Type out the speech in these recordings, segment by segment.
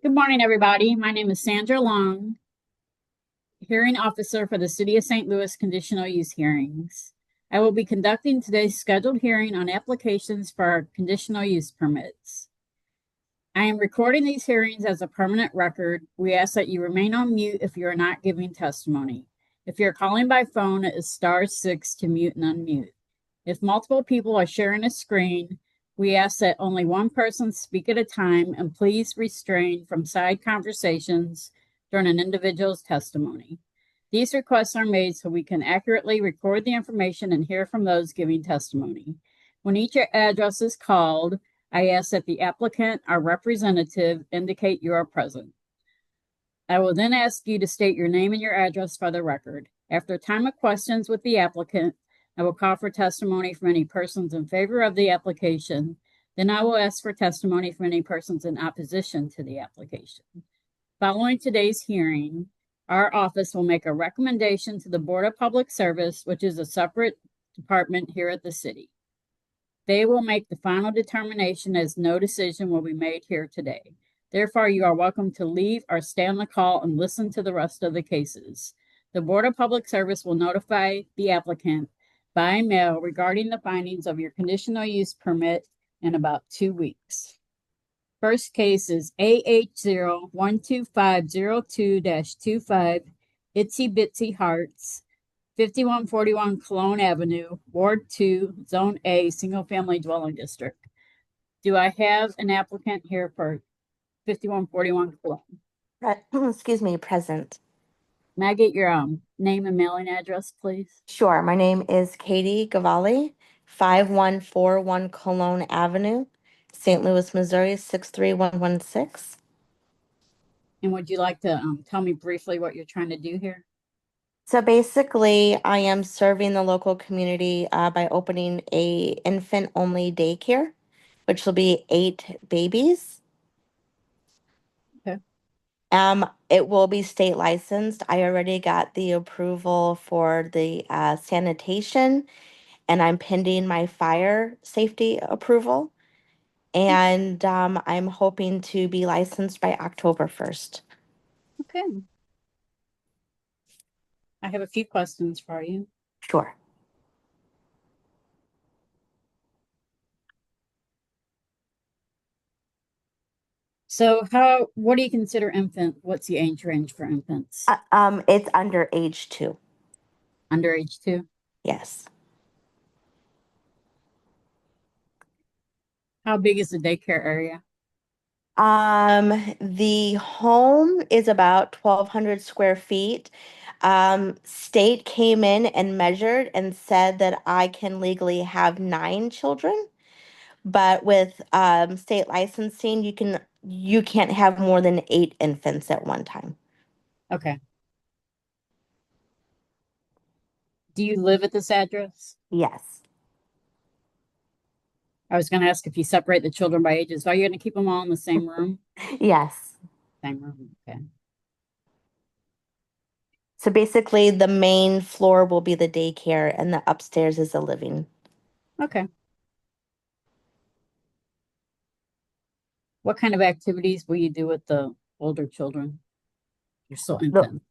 Good morning, everybody. My name is Sandra Long, hearing officer for the City of St. Louis Conditional Use Hearings. I will be conducting today's scheduled hearing on applications for our conditional use permits. I am recording these hearings as a permanent record. We ask that you remain on mute if you are not giving testimony. If you're calling by phone, it is *6 to mute and unmute. If multiple people are sharing a screen, we ask that only one person speak at a time, and please restrain from side conversations during an individual's testimony. These requests are made so we can accurately record the information and hear from those giving testimony. When each address is called, I ask that the applicant or representative indicate you are present. I will then ask you to state your name and your address for the record. After a time of questions with the applicant, I will call for testimony from any persons in favor of the application. Then I will ask for testimony from any persons in opposition to the application. Following today's hearing, our office will make a recommendation to the Board of Public Service, which is a separate department here at the city. They will make the final determination, as no decision will be made here today. Therefore, you are welcome to leave or stay on the call and listen to the rest of the cases. The Board of Public Service will notify the applicant by mail regarding the findings of your conditional use permit in about 2 weeks. First case is AH012502-25 Itsy Bitsy Hearts, 5141 Cologne Avenue, Ward 2, Zone A, Single Family Dwelling District. Do I have an applicant here for 5141 Cologne? Excuse me, present. May I get your name and mailing address, please? Sure. My name is Katie Gavalli, 5141 Cologne Avenue, St. Louis, Missouri, 63116. And would you like to tell me briefly what you're trying to do here? So basically, I am serving the local community by opening a infant-only daycare, which will be 8 babies. Okay. It will be state licensed. I already got the approval for the sanitation, and I'm pending my fire safety approval. And I'm hoping to be licensed by October 1st. Okay. I have a few questions for you. Sure. So what do you consider infant? What's the age range for infants? It's under age 2. Under age 2? Yes. How big is the daycare area? The home is about 1,200 square feet. State came in and measured and said that I can legally have 9 children, but with state licensing, you can't have more than 8 infants at one time. Okay. Do you live at this address? Yes. I was going to ask if you separate the children by ages. Are you going to keep them all in the same room? Yes. Same room. Okay. So basically, the main floor will be the daycare, and the upstairs is the living. Okay. What kind of activities will you do with the older children? You're still infant.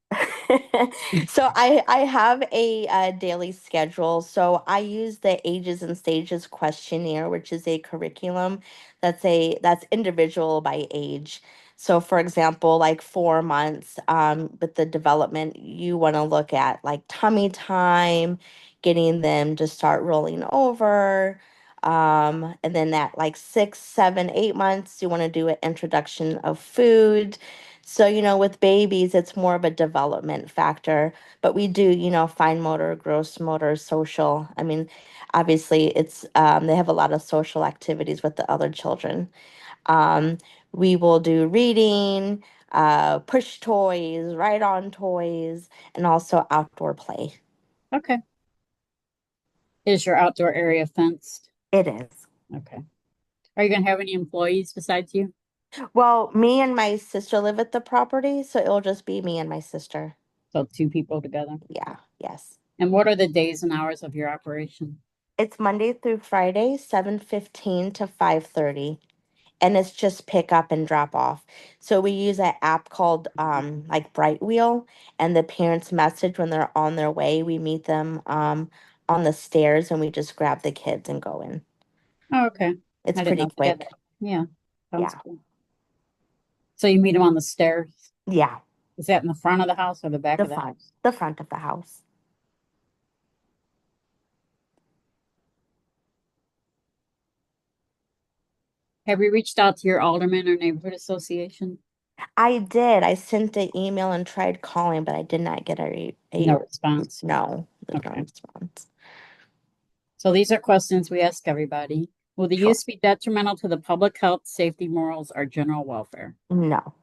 So I have a daily schedule. So I use the Ages and Stages questionnaire, which is a curriculum that's individual by age. So for example, like 4 months, with the development, you want to look at like tummy time, getting them to start rolling over. And then at like 6, 7, 8 months, you want to do an introduction of food. So, with babies, it's more of a development factor, but we do, fine motor, gross motor, social. I mean, obviously, they have a lot of social activities with the other children. Um, we will do reading, push toys, ride on toys, and also outdoor play. Okay. Is your outdoor area fenced? It is. Okay. Are you going to have any employees besides you? Well, me and my sister live at the property, so it'll just be me and my sister. So 2 people together? Yeah, yes. And what are the days and hours of your operation? It's Monday through Friday, 7:15 to 5:30. and it's just pick up and drop off. So we use an app called like Bright Wheel, and the parents message when they're on their way. We meet them on the stairs and we just grab the kids and go in. Oh, okay. It's I didn't know pretty if they had quick. that. Yeah, sounds Yeah. cool. So you meet them on the stairs. Yeah. Is that in the front of the house or the back The of the front. house? The front of the house. Have you reached out to your alderman or neighborhood association? I did. I sent the email and tried calling, but I did not get No response. no, there's no Okay. response. So these are questions we ask everybody. Will the Sure. use be detrimental to the public health, safety, morals, or general welfare? No.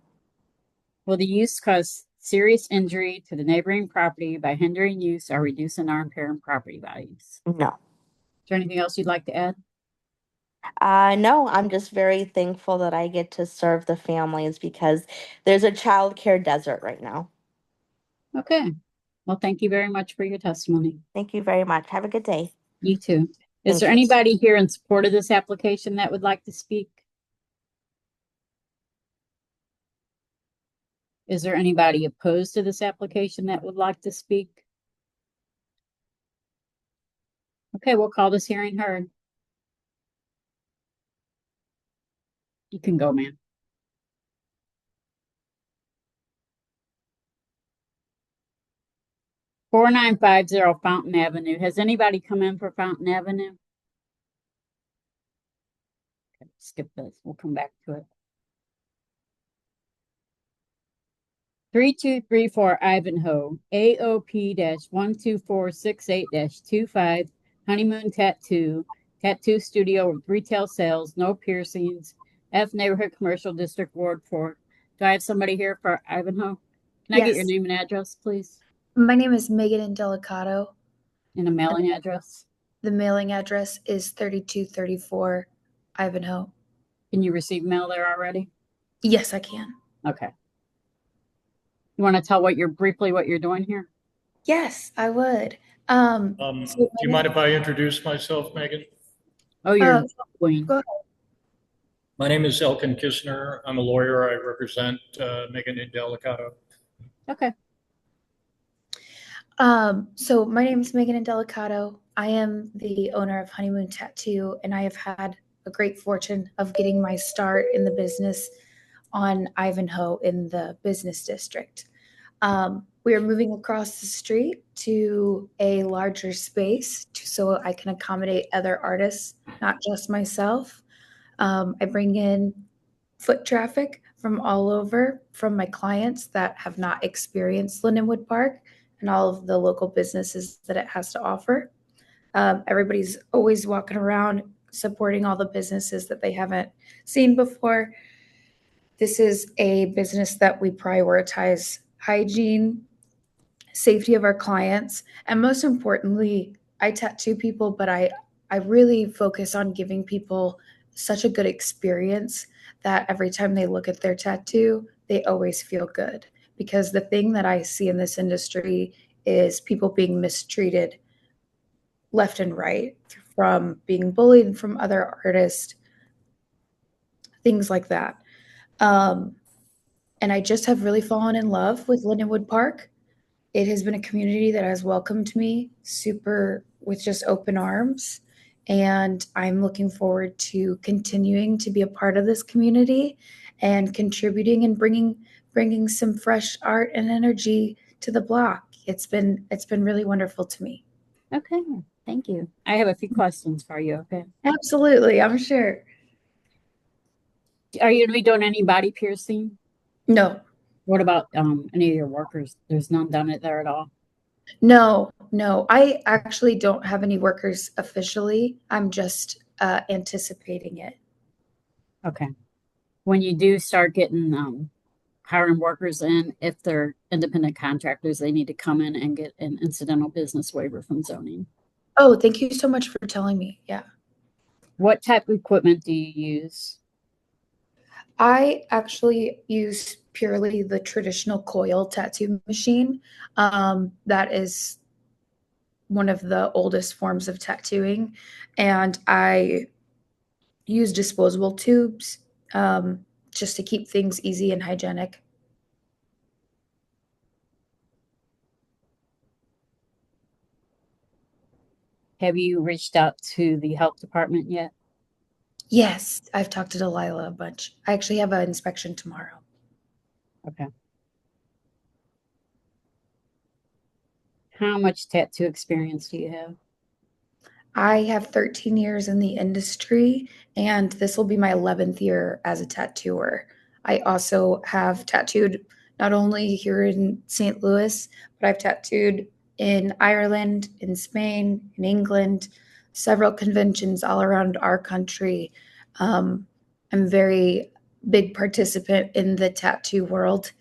Will the use cause serious injury to the neighboring property by hindering use or reducing or impairing property values? No. Is there anything else you'd like to add? No, I'm just very thankful that I get to serve the families because there's a childcare desert right now. Okay. Well, thank you very much for your testimony. Thank you very much. Have a good day. You too. Is Thank there you. anybody here in support of this application that would like to speak? Is there anybody opposed to this application that would like to speak? Okay, we'll call this hearing heard. You can go, man. 4950 Fountain Avenue. Has anybody come in for Fountain Avenue? Okay, skip this. We'll come back to it. 3234 Ivanhoe, AOP-12468-25, Honeymoon Tattoo Studio with retail sales, no piercings, F Neighborhood Commercial District, Ward 4. Do I have somebody here for Ivanhoe? Can I get your Yes. name and address, please? My name is Megan Indelicato. And a mailing address? The mailing address is 3234 Ivanhoe. Can you receive mail there already? Yes, I can. Okay. You want to tell briefly what you're doing here? Yes, I would. Do you mind if I introduce myself, Megan? Oh, you're uh, Queen. go ahead. My name is Elkin Kistner. I'm a lawyer. I represent Megan Indelicato. Okay. So my name is Megan Indelicato. I am the owner of Honeymoon Tattoo, and I have had a great fortune of getting my start in the business on Ivanhoe in the business district. We are moving across the street to a larger space so I can accommodate other artists, not just myself. I bring in foot traffic from all over from my clients that have not experienced Lindenwood Park and all of the local businesses that it has to offer. Everybody's always walking around supporting all the businesses that they haven't seen before. This is a business that we prioritize hygiene, safety of our clients, and most importantly, I tattoo people, but I really focus on giving people such a good experience that every time they look at their tattoo, they always feel good. Because the thing that I see in this industry is people being mistreated left and right, from being bullied from other artists, things like that. And I just have really fallen in love with Lindenwood Park. It has been a community that has welcomed me super with just open arms. And I'm looking forward to continuing to be a part of this community and contributing and bringing some fresh art and energy to the block. It's been really wonderful to me. Okay. Thank you. I have a few questions for you. Okay. Absolutely, I'm sure. Are you going to be doing any body piercing? No, What about any of your workers? There's none done it there at all. no. I actually don't have any workers officially. I'm just anticipating it. Okay. When you do start getting hiring workers in, if they're independent contractors, they need to come in and get an incidental business waiver from zoning. Oh, thank you so much for telling me. Yeah. What type of equipment do you use? I actually use purely the traditional coil tattoo machine. That is one of the oldest forms of tattooing. And I use disposable tubes just to keep things easy and hygienic. Have you reached out to the health department yet? Yes, I've talked to Delilah a bunch. I actually have an inspection tomorrow. Okay. How much tattoo experience do you have? I have 13 years in the industry, and this will be my 11th year as a tattooer. I also have tattooed not only here in St. Louis, but I've tattooed in Ireland, in Spain, in England, several conventions all around our country. I'm very big participant in the tattoo world.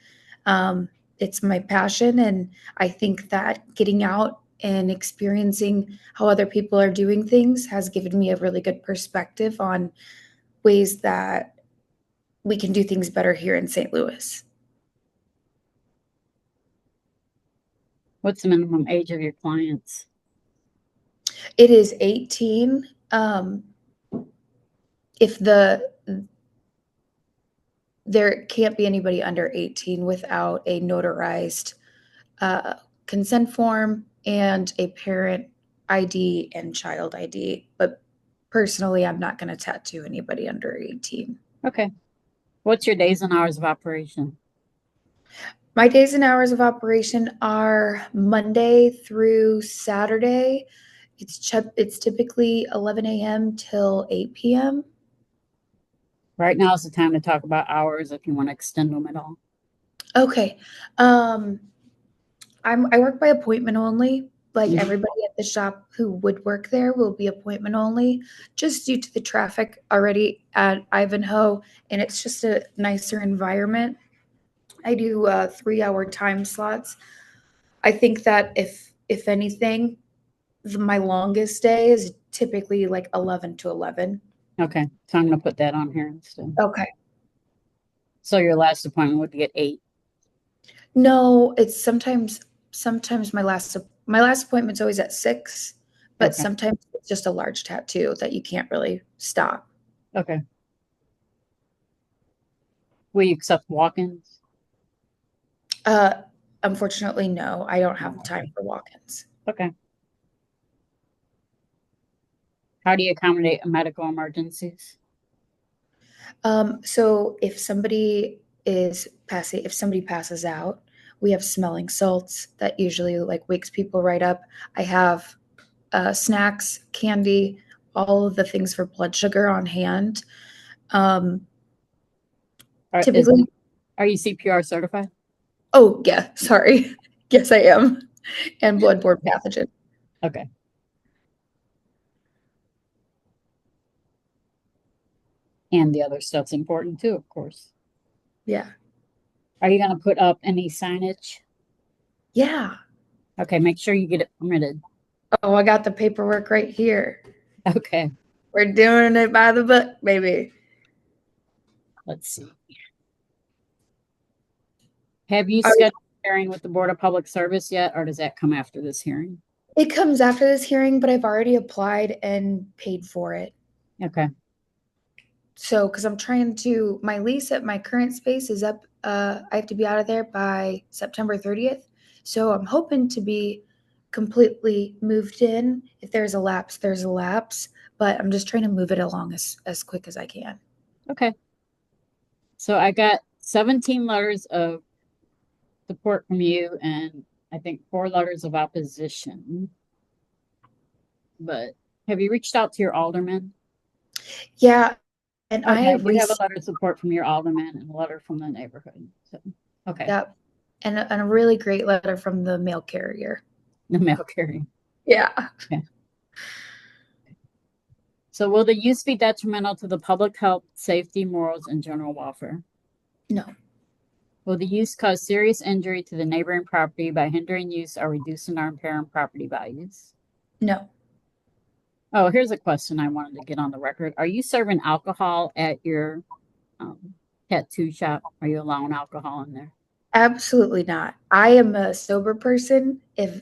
Um, it's my passion, and I think that getting out and experiencing how other people are doing things has given me a really good perspective on ways that we can do things better here in St. Louis. What's the minimum age of your clients? It is 18. If there can't be anybody under 18 without a notarized uh, consent form and a parent ID and child ID. But personally, I'm not going to tattoo anybody under 18. Okay. What's your days and hours of operation? My days and hours of operation are Monday through Saturday. It's typically 11 a.m. till 8 p.m. Right now is the time to talk about hours if you want to extend them at all. Okay. Um, I work by appointment only. Like Mhm. everybody at the shop who would work there will be appointment only, just due to the traffic already at Ivanhoe, and it's just a nicer environment. I do 3-hour time slots. I think that if anything, my longest day is typically like 11 to 11. Okay. So I'm going to put that on here instead. Okay. So your last appointment would be at 8. No, it's sometimes my last appointment's always at 6, but Okay. sometimes it's just a large tattoo that you can't really stop. Okay. Will you accept walk-ins? Uh, Unfortunately, no, I don't have Oh, time okay. for walk-ins. Okay. How do you accommodate medical emergencies? So if somebody passes out, we have smelling salts that usually like wakes people right up. I have snacks, candy, all of the things for blood sugar on hand. Um, Are, is, Typically, are you CPR certified? oh yeah, sorry. Yes, I am. And bloodborne pathogen. Okay. And the other stuff's important too, of course. Yeah. Are you going to put up any signage? Yeah. Okay. Make sure you get it permitted. Oh, I got the paperwork right here. Okay. We're doing it by the book, baby. Let's see. Have you All right. scheduled a hearing with the Board of Public Service yet, or does that come after this hearing? It comes after this hearing, but I've already applied and paid for it. Okay. So, because my lease at my current space is up. I have to be out of there by September 30th. So, I'm hoping to be completely moved in. If there's a lapse, there's a lapse, but I'm just trying to move it along as quick as I can. Okay. So I got 17 letters of support from you and I think 4 letters of opposition. But have you reached out to your alderman? Yeah. And I Okay, you have a received letter of support from your alderman and a letter from the neighborhood. So, okay, that and a really great letter from the mail carrier. the mail carrying. Yeah. Okay. So will the use be detrimental to the public health, safety, morals, and general welfare? No. Will the use cause serious injury to the neighboring property by hindering use or reducing or impairing property values? No. Oh, here's a question I wanted to get on the record. Are you serving alcohol at your um, tattoo shop? Are you allowing alcohol in there? Absolutely not. I am a sober person. If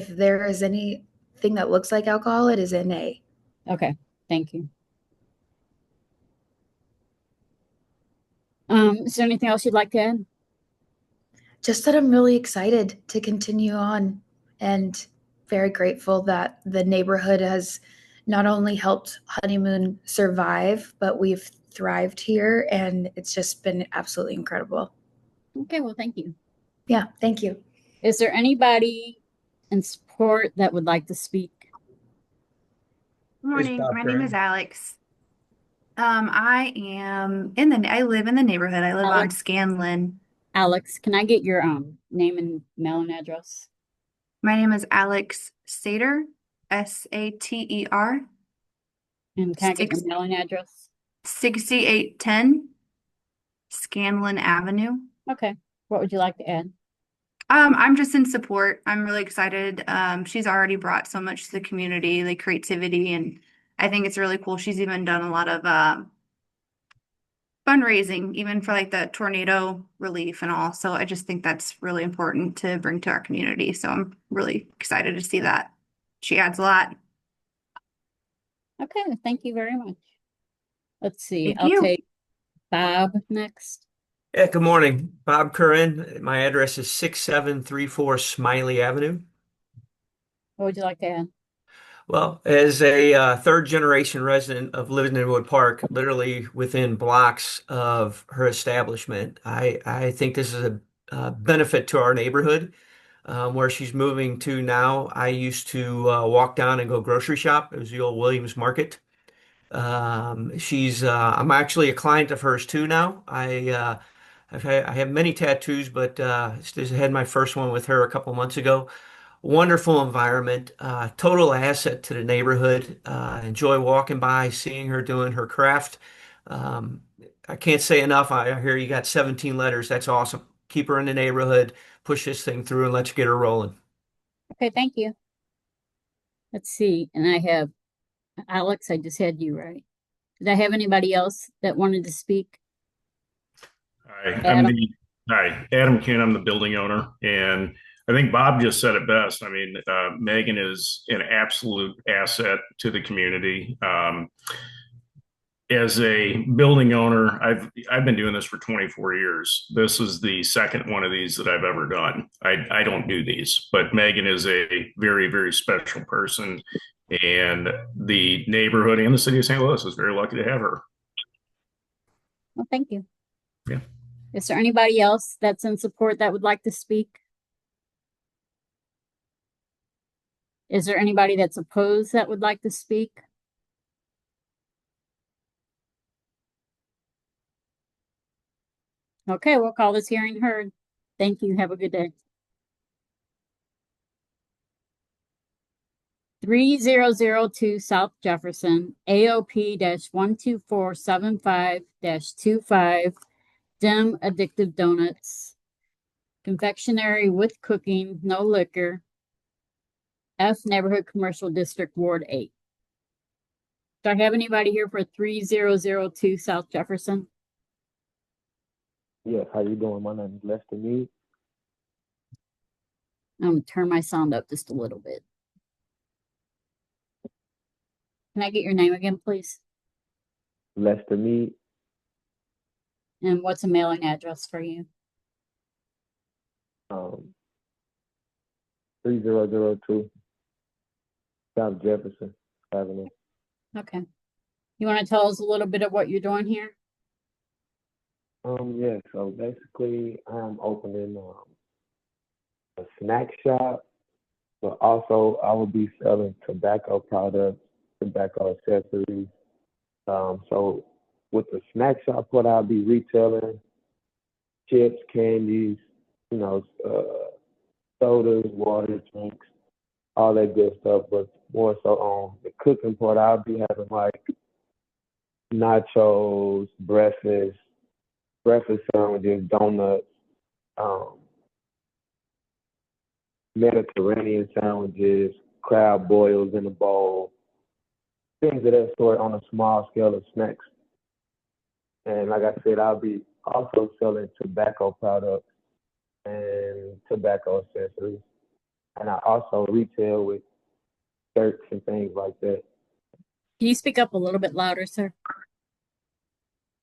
there is anything that looks like alcohol, it is NA. Okay, thank you. Is there anything else you'd like to add? Just that I'm really excited to continue on and very grateful that the neighborhood has not only helped Honeymoon survive, but we've thrived here, and it's just been absolutely incredible. Okay, well, thank you. Yeah, thank you. Is there anybody in support that would like to speak? Good morning. My name is Alex. I live in the neighborhood. I live on Alex? Scanlon. Alex, can I get your name and mailing address? My name is Alex Sater, Sater, And can I get your mailing address? 6810 Scanlon Avenue. Okay. What would you like to add? I'm just in support. I'm really excited. She's already brought so much to the community, like creativity, and I think it's really cool. She's even done a lot of fundraising, even for like the tornado relief and all. So I just think that's really important to bring to our community. So I'm really excited to see that. She adds a lot. Okay, thank you very much. Let's see. Thank I'll you. take Bob next. Yeah, good morning. Bob Curran. My address is 6734 Smiley Avenue. What would you like to add? Well, as a third generation resident of Livingston Park, literally within blocks of her establishment, I think this is a benefit to our neighborhood. Where she's moving to now, I used to walk down and go grocery shop. It was the old Williams Market. I'm actually a client of hers too now. I have many tattoos, but just had my first one with her a couple months ago. Wonderful environment, total asset to the neighborhood. Enjoy walking by, seeing her doing her craft. Um, I can't say enough. I hear you got 17 letters. That's awesome. Keep her in the neighborhood, push this thing through, and let's get her rolling. Okay, thank you. Let's see. And I have Alex, I just had you, right? Did I have anybody else that wanted to speak? Hi, Adam Ken. I'm the building owner, and I think Bob just said it best. I mean, Megan is an absolute asset to the community. As a building owner, I've been doing this for 24 years. This is the second one of these that I've ever done. I don't do these, but Megan is a very, very special person, and the neighborhood and the city of St. Louis is very lucky to have her. Well, thank you. Yeah. Is there anybody else that's in support that would like to speak? Is there anybody that's opposed that would like to speak? Okay, we'll call this hearing heard. Thank you. Have a good day. 3002 South Jefferson, AOP-12475-25, Dim Addictive Donuts, confectionery with cooking, no liquor, F Neighborhood Commercial District, Ward 8. Do I have anybody here for 3002 South Jefferson? Yes, how you doing? My name is Lester Mead. I'm going to turn my sound up just a little bit. Can I get your name again, please? Lester Mead, And what's a mailing address for you? 3002 South Jefferson Avenue. Okay. You want to tell us a little bit of what you're doing here? Yeah, so basically I'm opening a snack shop, but also I will be selling tobacco products, tobacco accessories. So with the snack shop, what I'll be retailing, chips, candies, sodas, water, drinks, all that good stuff. But more so on the cooking part, I'll be having like nachos, breakfast sandwiches, donuts, Mediterranean sandwiches, crab boils in a bowl, things of that sort on a small scale of snacks. And like I said, I'll be also selling tobacco products and tobacco accessories. And I also retail with shirts and things like that. Can you speak up a little bit louder, sir?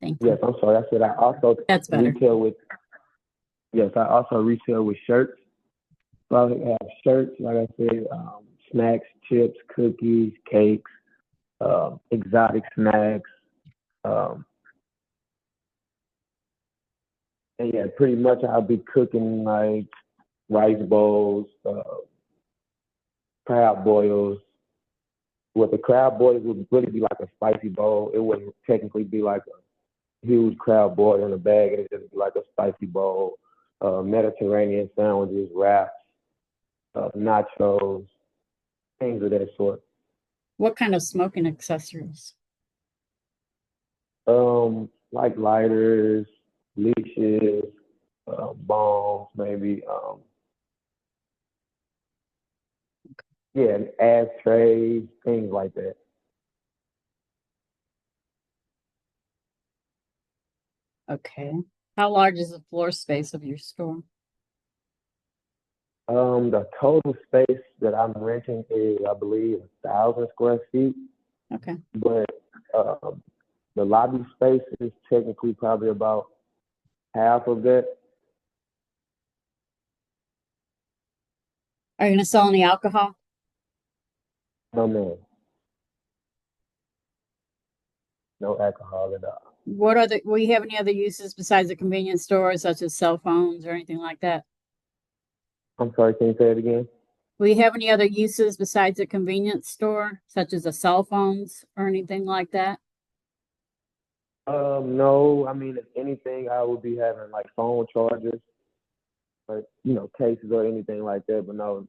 Thank you. Yes, I'm sorry. I said I also That's better. retail with. Yes, I also retail with shirts. So I have shirts, like I said, snacks, chips, cookies, cakes, exotic snacks. Um, and yeah, pretty much I'll be cooking like rice bowls, crab boils. Well, the crab boils would really be like a spicy bowl. It wouldn't technically be like a huge crab boil in a bag. It'd just be like a spicy bowl. Mediterranean sandwiches, wraps, nachos, things of that sort. What kind of smoking accessories? Like lighters, leashes, bombs, maybe. Yeah, ashtrays, things like that. Okay. How large is the floor space of your store? The total space that I'm renting is, I believe, 1,000 square feet, Okay. but um, the lobby space is technically probably about half of that. Are you going to sell any alcohol? No, man, no alcohol at all. Will you have any other uses besides the convenience store, such as cell phones or anything like that? I'm sorry, can you say it again? Will you have any other uses besides a convenience store, such as the cell phones or anything like that? No, I mean, if anything, I would be having like phone chargers, or cases or anything like that, but no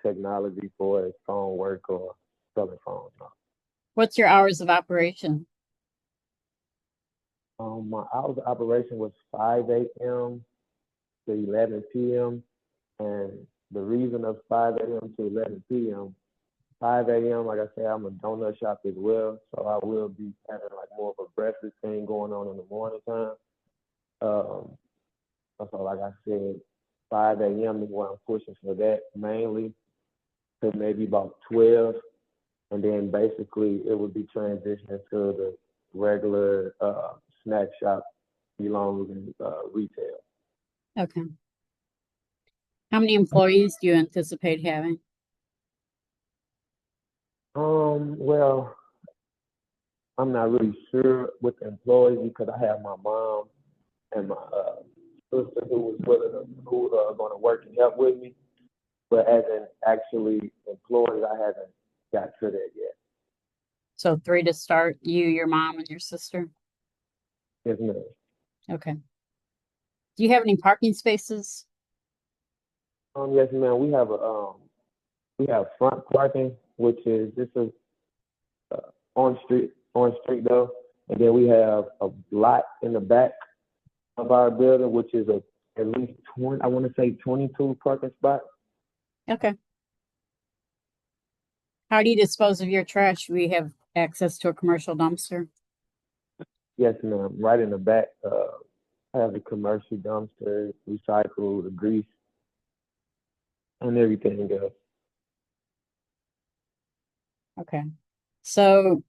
technology for it, phone work or selling phones. No. What's your hours of operation? My hours of operation was 5 a.m. to 11 p.m. And the reason of 5 a.m. to 11 p.m. 5 a.m. Like I said, I'm a donut shop as well, so I will be having like more of a breakfast thing going on in the morning time. Um, so like I said, 5 a.m. is what I'm pushing for that mainly to maybe about 12, and then basically it would be transitioning to the regular snack shop belonging retail. Okay. How many employees do you anticipate having? Well, I'm not really sure with the employees because I have my mom and my sister who are going to work and help with me. But as in actually employees, I haven't got to that yet. So 3 to start, you, your mom, and your sister? Yes, ma'am. Okay. Do you have any parking spaces? Yes, ma'am. We have front parking, which is this is on street though, and then we have a lot in the back of our building, which is at least 20. I want to say 22 parking spots. Okay. How do you dispose of your trash? We have access to a commercial dumpster. Yes, ma'am. Right in the back, I have the commercial dumpster, recycle, the grease, and everything else. Okay. So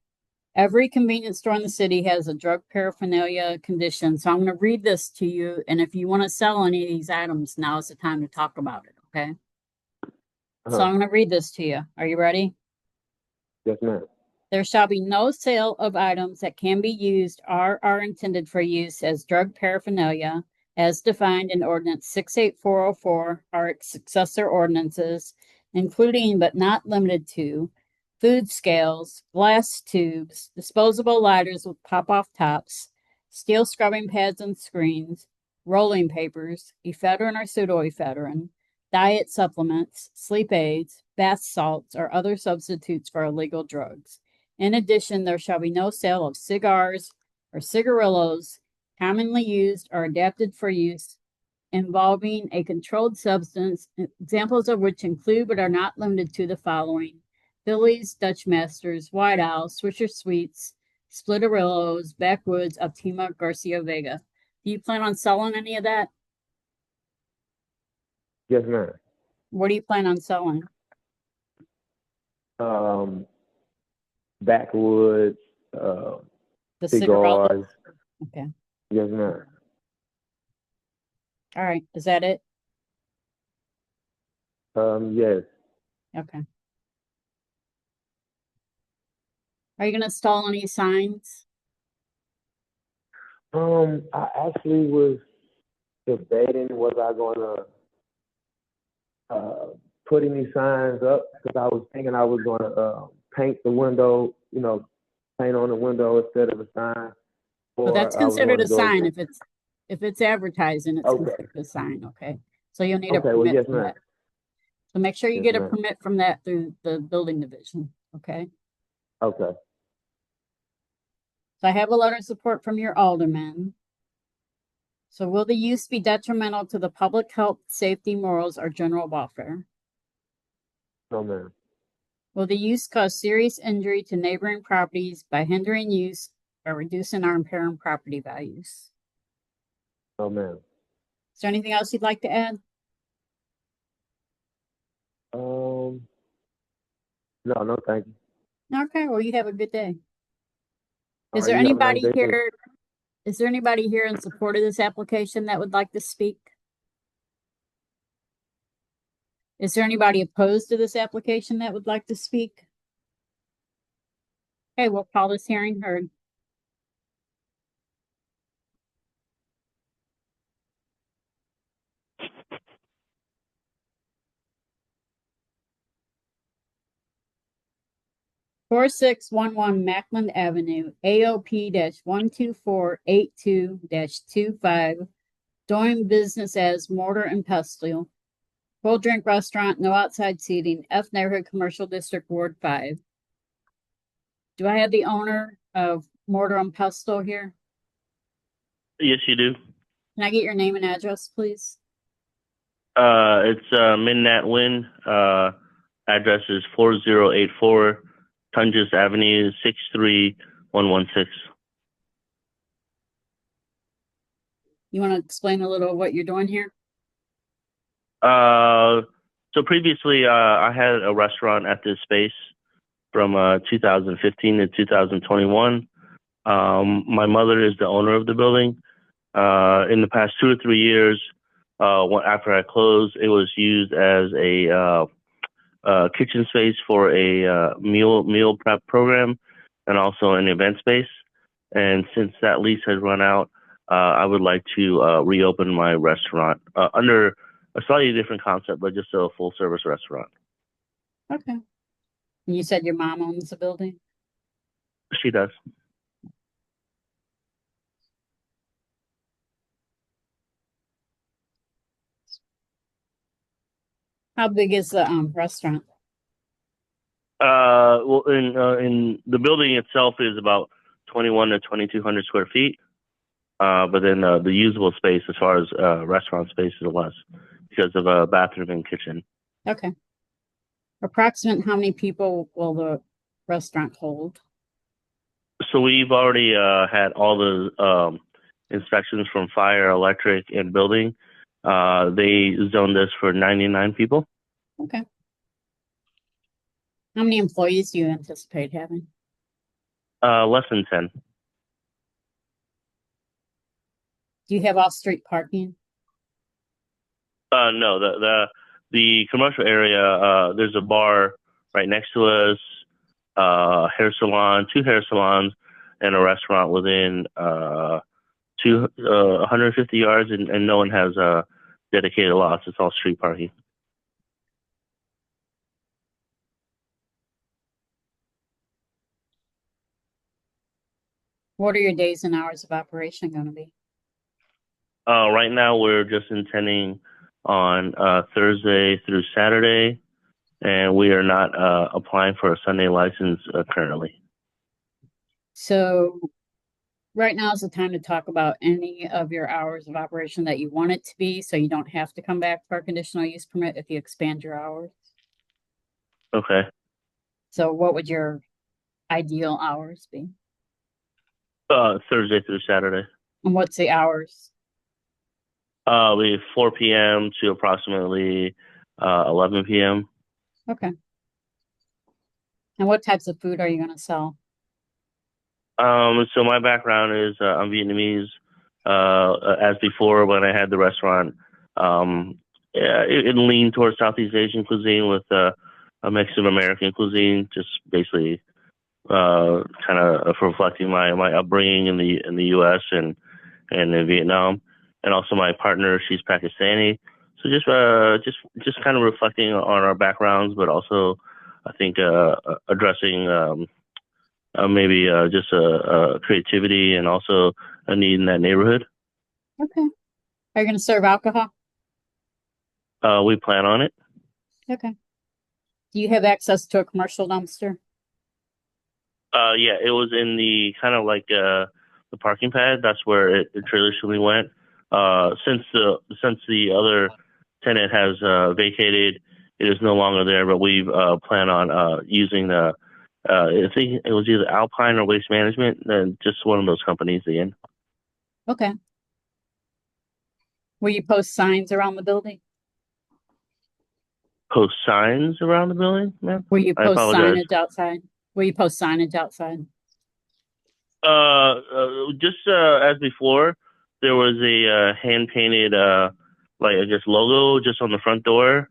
every convenience store in the city has a drug paraphernalia condition. So I'm going to read this to you. And if you want to sell any of these items, now is the time to talk about it. Okay. So I'm going to read this to you. Are you ready? Yes, ma'am. There shall be no sale of items that can be used or are intended for use as drug paraphernalia as defined in Ordinance 68404 or its successor ordinances, including but not limited to food scales, glass tubes, disposable lighters with pop-off tops, steel scrubbing pads and screens, rolling papers, ephedrine or pseudoephedrine, diet supplements, sleep aids, bath salts, or other substitutes for illegal drugs. In addition, there shall be no sale of cigars or cigarillos commonly used or adapted for use involving a controlled substance, examples of which include but are not limited to the following: Billy's, Dutch Masters, White Owl, Swisher Sweets, Splitterillos, Backwoods, Optima, Garcia Vega. Do you plan on selling any of that? Yes, ma'am. What do you plan on selling? Backwoods, The cigars, Okay. Yes, ma'am. All right. Is that it? Yes. Okay. Are you going to install any signs? I actually was debating was I gonna put any signs up because I was thinking I was gonna paint the window, paint on the window instead of a sign, Well, that's or I was considered gonna a go sign. with. If it's advertising, it's Okay. considered a sign. Okay. So you'll need a Okay. Well, permit yes, for ma'am. that. So make sure you Yes, get a ma'am. permit from that through the building division. Okay. Okay. So I have a letter of support from your alderman. So will the use be detrimental to the public health, safety, morals, or general welfare? No, ma'am. Will the use cause serious injury to neighboring properties by hindering use or reducing or impairing property values? No, ma'am. Is there anything else you'd like to add? No, no, thank you. Okay, well, you have a good day. All Is right, there you have a nice anybody day too. here? Is there anybody here in support of this application that would like to speak? Is there anybody opposed to this application that would like to speak? Okay, we'll call this hearing heard. Four six one one Mackland Avenue, AOP 12482 25, doing business as Mortar and Pestle, full drink restaurant, no outside seating, F Neighborhood Commercial District, Ward 5. Do I have the owner of Mortar and Pestle here? Yes, you do. Can I get your name and address, please? It's Minnat Win. Address is 4084 Tungus Avenue, 63116. You want to explain a little what you're doing here? So previously, I had a restaurant at this space from 2015 to 2021. My mother is the owner of the building. In the past 2 or 3 years, after I closed, it was used as a kitchen space for a meal prep program and also an event space. And since that lease has run out, I would like to reopen my restaurant under a slightly different concept, but just a full service restaurant. Okay. And you said your mom owns the building? She does. How big is the restaurant? Well, in the building itself is about 21 to 2,200 square feet. But then the usable space as far as restaurant space is less because of a bathroom and kitchen. Okay. Approximate how many people will the restaurant hold? So we've already had all the inspections from fire, electric, and building. They zoned this for 99 people. Okay. How many employees do you anticipate having? Less than 10. Do you have off-street parking? No, the commercial area, there's a bar right next to us, hair salon, 2 hair salons, and a restaurant within 150 yards, and no one has dedicated lots. It's all street parking. What are your days and hours of operation going to be? Right now, we're just intending on Thursday through Saturday, and we are not applying for a Sunday license currently. So right now is the time to talk about any of your hours of operation that you want it to be, so you don't have to come back for a conditional use permit if you expand your hours. Okay. So what would your ideal hours be? Thursday through Saturday. And what's the hours? We 4 p.m. to approximately 11 p.m. Okay. And what types of food are you going to sell? So my background is I'm Vietnamese. As before, when I had the restaurant, yeah, it leaned towards Southeast Asian cuisine with a mix of American cuisine, just basically kind of reflecting my upbringing in the U.S. and in Vietnam, and also my partner, she's Pakistani. So just kind of reflecting on our backgrounds, but also I think addressing maybe just creativity and also a need in that neighborhood. Okay. Are you going to serve alcohol? We plan on it. Okay. Do you have access to a commercial dumpster? Yeah, it was in the kind of like the parking pad. That's where it traditionally went. Since the other tenant has vacated, it is no longer there. But we plan on using the. I think it was either Alpine or Waste Management, and just one of those companies again. Okay. Will you post signs around the building? Post signs around the building, ma'am? Will you I post apologize. signage outside? Will you post signage outside? Just as before, there was a hand painted like I guess logo just on the front door,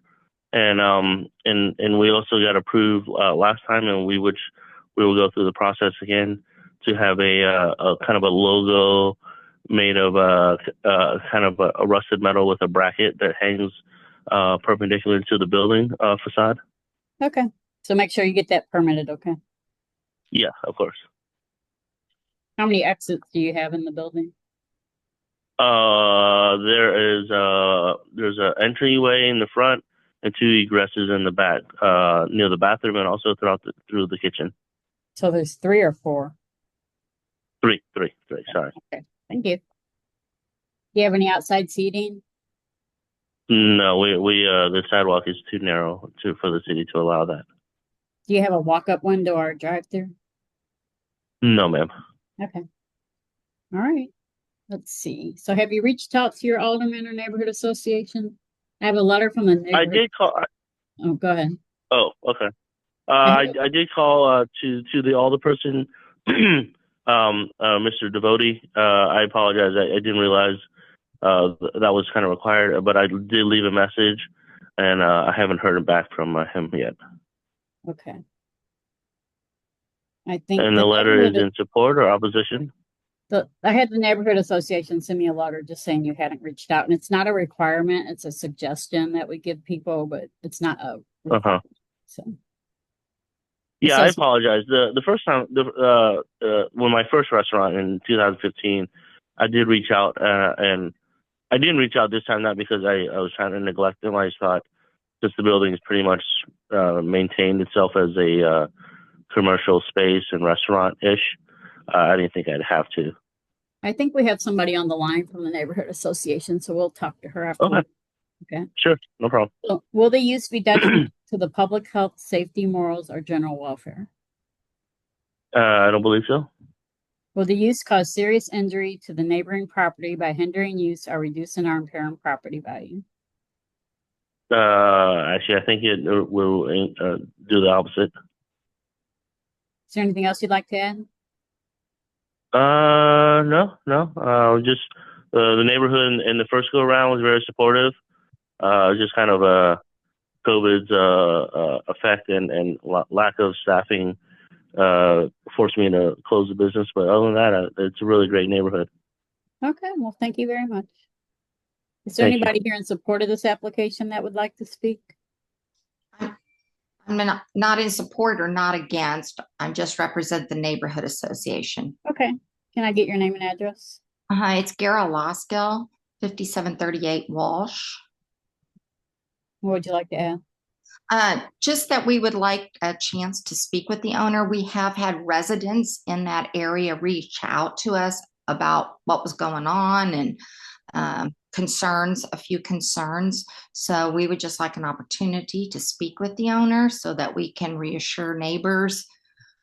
and we also got approved last time, and we will go through the process again to have a kind of a logo made of kind of a rusted metal with a bracket that hangs perpendicular to the building facade. Okay. So make sure you get that permitted, okay? Yeah, of course. How many exits do you have in the building? There's an entryway in the front and two egresses in the back, near the bathroom and also through the kitchen. So there's 3 or 4? Three. Sorry. Okay. Thank you. Do you have any outside seating? No, we the sidewalk is too narrow for the city to allow that. Do you have a walk-up window or a drive-through? No, ma'am. Okay. All right. Let's see. So have you reached out to your alderman or neighborhood association? I have a letter from the neighborhood. I did call. Oh, go ahead. Oh, okay. I did call to the alderperson, Mr. Devote. I apologize. I didn't realize that was kind of required, but I did leave a message, and I haven't heard back from him yet. Okay. I think And the letter is in support or opposition? I had the neighborhood association send me a letter just saying you hadn't reached out, and it's not a requirement. It's a suggestion that we give people, but it's not a requirement. So. Yeah, I apologize. The first time, when my first restaurant in 2015, I did reach out, and I didn't reach out this time not because I was trying to neglect them. I just thought since the building is pretty much maintained itself as a commercial space and restaurant-ish, I didn't think I'd have to. I think we have somebody on the line from the neighborhood association, so we'll talk to her after. Okay. Sure, no problem. So, will the use be detrimental to the public health, safety, morals, or general welfare? I don't believe so. Will the use cause serious injury to the neighboring property by hindering use or reducing or impairing property value? Actually, I think it will do the opposite. Is there anything else you'd like to add? No. Just the neighborhood in the first go around was very supportive. Just kind of COVID's effect and lack of staffing forced me to close the business. But other than that, it's a really great neighborhood. Okay, well, thank you very much. Is there anybody here in support of this application that would like to speak? I'm not in support or not against. I'm just represent the neighborhood association. Okay. Can I get your name and address? It's Gara Loskill, 5738 Walsh. What would you like to add? Just that we would like a chance to speak with the owner. We have had residents in that area reach out to us about what was going on and a few concerns. So we would just like an opportunity to speak with the owner so that we can reassure neighbors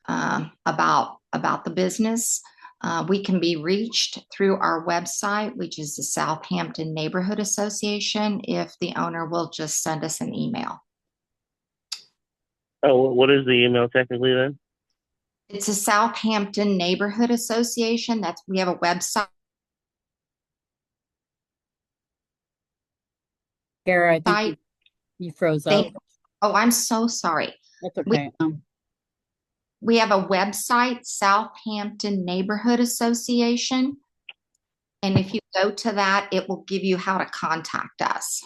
about the business. We can be reached through our website, which is the Southampton Neighborhood Association, if the owner will just send us an email. Oh, what is the email technically then? It's a Southampton Neighborhood Association. We have a website. Kara, I think you froze up. Oh, I'm so sorry. That's okay. We have a website, Southampton Neighborhood Association. And if you go to that, it will give you how to contact us.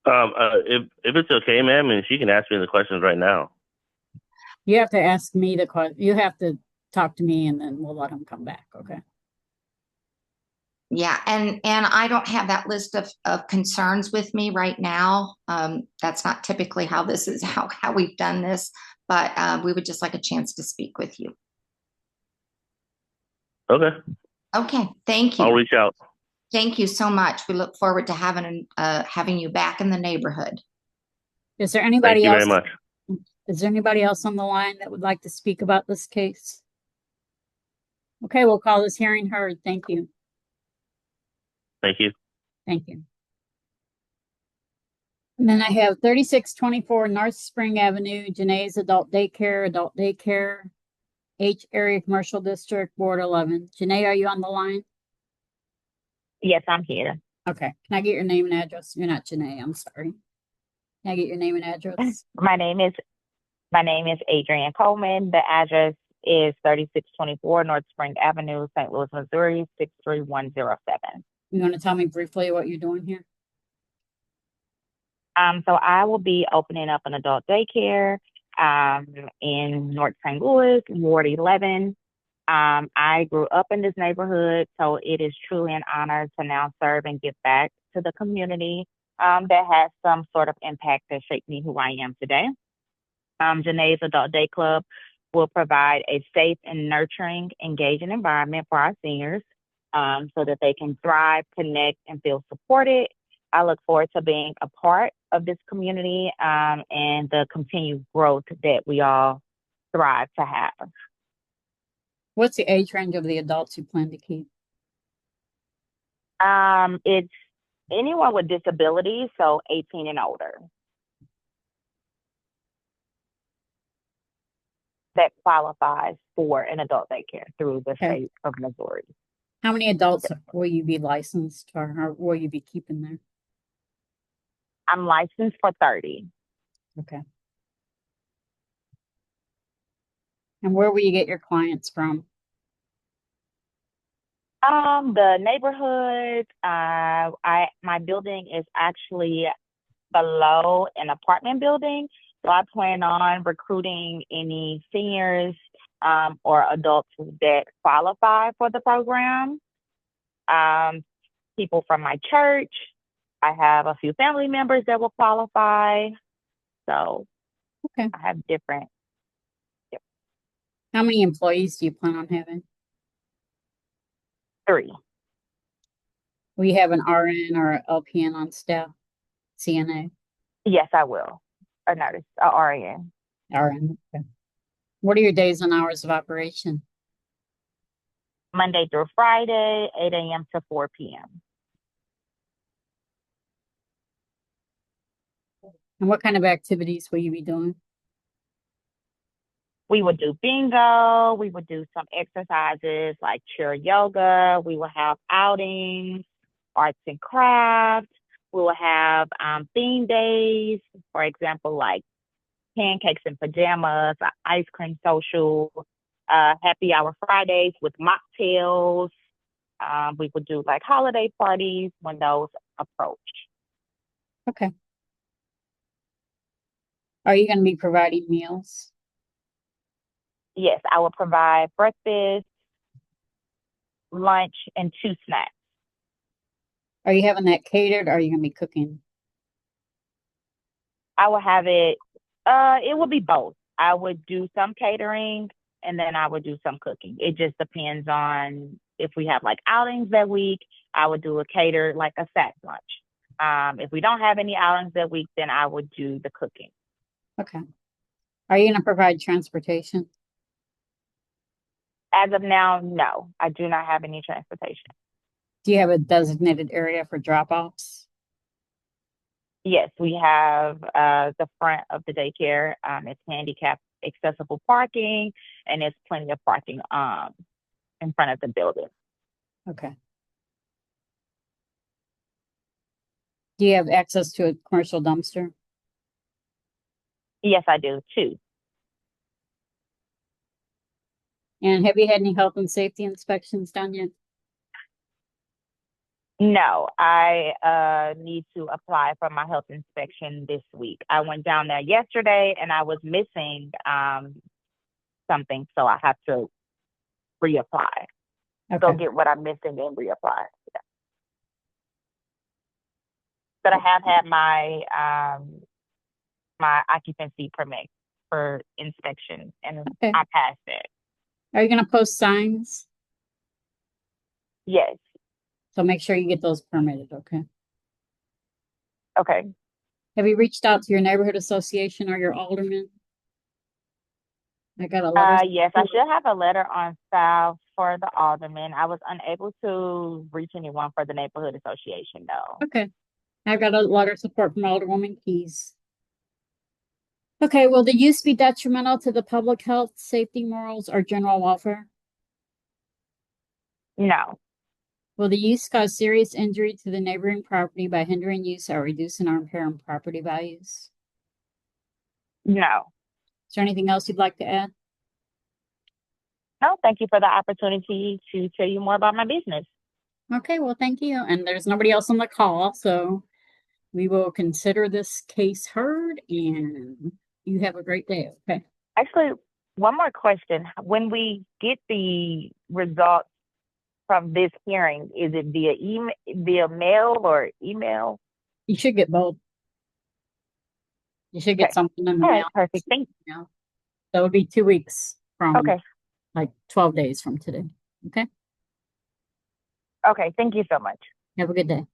If it's okay, ma'am, and she can ask me the questions right now. You have to ask me the question. You have to talk to me, and then we'll let them come back. Okay. Yeah, and I don't have that list of concerns with me right now. That's not typically how this is how we've done this, but we would just like a chance to speak with you. Okay. Okay, thank you. I'll reach out. Thank you so much. We look forward to having you back in the neighborhood. Is there anybody Thank you else? very much. Is there anybody else on the line that would like to speak about this case? Okay, we'll call this hearing heard. Thank you. Thank you. Thank you. And then I have 3624 North Spring Avenue, Janae's Adult Daycare, H Area Commercial District, Ward 11. Janae, are you on the line? Yes, I'm here. Okay. Can I get your name and address? You're not Janae, I'm sorry. Can I get your name and address? My name is Adrienne Coleman. The address is 3624 North Spring Avenue, St. Louis, Missouri, 63107. You want to tell me briefly what you're doing here? So I will be opening up an adult daycare in North St. Louis, Ward 11. I grew up in this neighborhood, so it is truly an honor to now serve and give back to the community that has some sort of impact that shaped me who I am today. Janae's Adult Day Club will provide a safe and nurturing, engaging environment for our seniors so that they can thrive, connect, and feel supported. I look forward to being a part of this community and the continued growth that we all thrive to have. What's the age range of the adults you plan to keep? It's anyone with disabilities, so 18 and older, that qualifies for an adult daycare through the state of Missouri. How many adults will you be licensed or will you be keeping there? I'm licensed for 30. Okay. And where will you get your clients from? The neighborhood, my building is actually below an apartment building. So I plan on recruiting any seniors or adults that qualify for the program. People from my church. I have a few family members that will qualify. So I have different. How many employees do you plan on having? 3. Will you have an RN or an LPN on staff? CNA? Yes, I will. A nurse, a RN. RN, okay. What are your days and hours of operation? Monday through Friday, 8 a.m. to 4 p.m. And what kind of activities will you be doing? We would do bingo. We would do some exercises like chair yoga. We will have outings, arts and crafts. We will have theme days, for example, like pancakes and pajamas, ice cream social, happy hour Fridays with mocktails. We would do like holiday parties when those approach. Okay. Are you going to be providing meals? Yes, I will provide breakfast, lunch, and 2 snacks. Are you having that catered or are you going to be cooking? I will have it, it will be both. I would do some catering and then I would do some cooking. It just depends on if we have like outings that week, I would do a catered, like a sack lunch. If we don't have any outings that week, then I would do the cooking. Okay. Are you going to provide transportation? As of now, no, I do not have any transportation. Do you have a designated area for drop-offs? Yes, we have the front of the daycare. It's handicapped accessible parking, and there's plenty of parking in front of the building. Okay. Do you have access to a commercial dumpster? Yes, I do too. And have you had any health and safety inspections done yet? No, I need to apply for my health inspection this week. I went down there yesterday and I was missing something, so I have to reapply. Go Okay. get what I'm missing and reapply. Yeah. But I have had my occupancy permit for inspection, and Okay. I passed it. Are you going to post signs? Yes. So make sure you get those permitted, okay? Okay. Have you reached out to your neighborhood association or your alderman? I got a letter. Yes, I should have a letter on file for the alderman. I was unable to reach anyone for the neighborhood association, though. Okay. I've got a letter of support from Alderwoman Keys. Okay, will the use be detrimental to the public health, safety, morals, or general welfare? No. Will the use cause serious injury to the neighboring property by hindering use or reducing or impairing property values? No. Is there anything else you'd like to add? No, thank you for the opportunity to tell you more about my business. Okay, well, thank you. And there's nobody else on the call, so we will consider this case heard, and you have a great day, okay? Actually, one more question. When we get the results from this hearing, is it via mail or email? You should get both. You should get Okay. something in the All mail. right, perfect. Thank you. Now. That would be 2 weeks from Okay. like 12 days from today. Okay. Okay. Thank you so much. Have a good day.